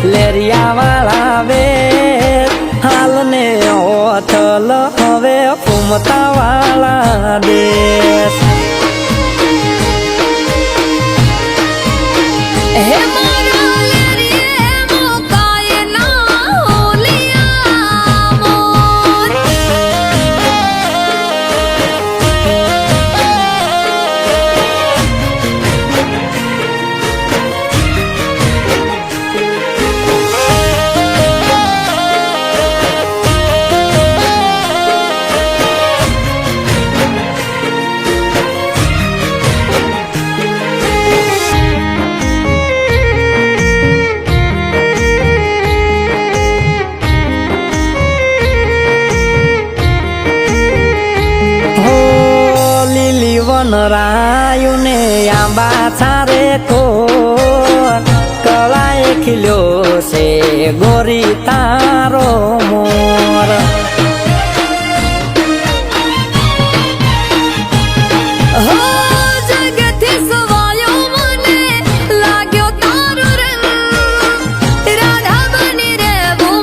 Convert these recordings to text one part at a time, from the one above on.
લેરિયા વાળા વેશ હાલ ને ઓથલ હવે ફૂમતા વાળા દેશ હે મારા લેરિયે મોકાય ના હોલિયા મોર વનરાયુ ને આંબા છારે કોર કળાએ ખીલ્યો છે ગોરી તારો મોર હો જગથી સવાયો મને લાગ્યો તારો રંગ રાધા બની રે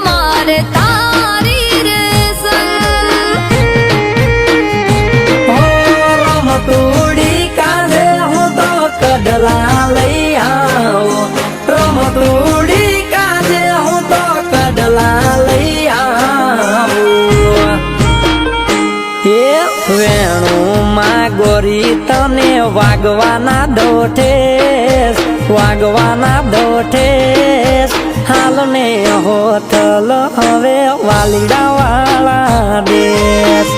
મારે તારી રે સંગ રમતુડી કાંધે હું તો કડલા લઈ આવો રમતુડી કાંધે હું તો કડલા લઈ આવું એ વેણું માં ગોરી તને વાગવાના દોઠેસ હાલ ને હોથલ હવે વાલીડા વાળા દેશ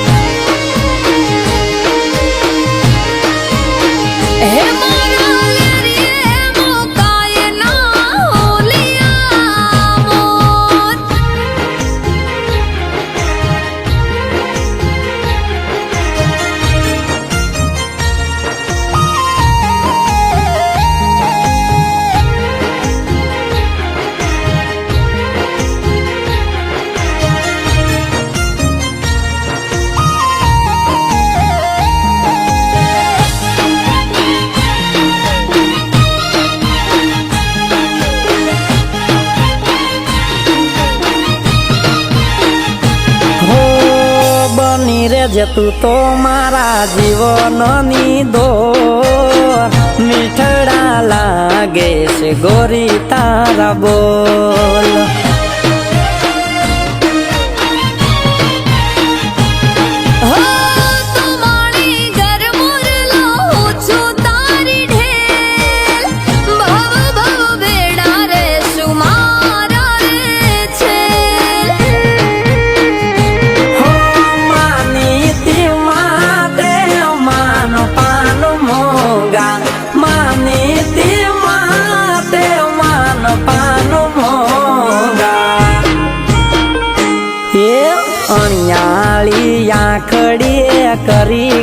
હે મારા લેરિયે મોકાય ના હોલિયા મોર જે તું તો મારા જીવનની દોર મીઠડા લાગે છે ગોરી તારા બોલ અણિયાળી આંખડીએ કરી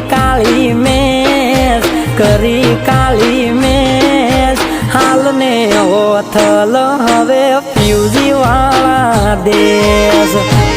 કાળી મેસ હાલ ને ઓથલ હવે ફ્યુજી વાળા દેશ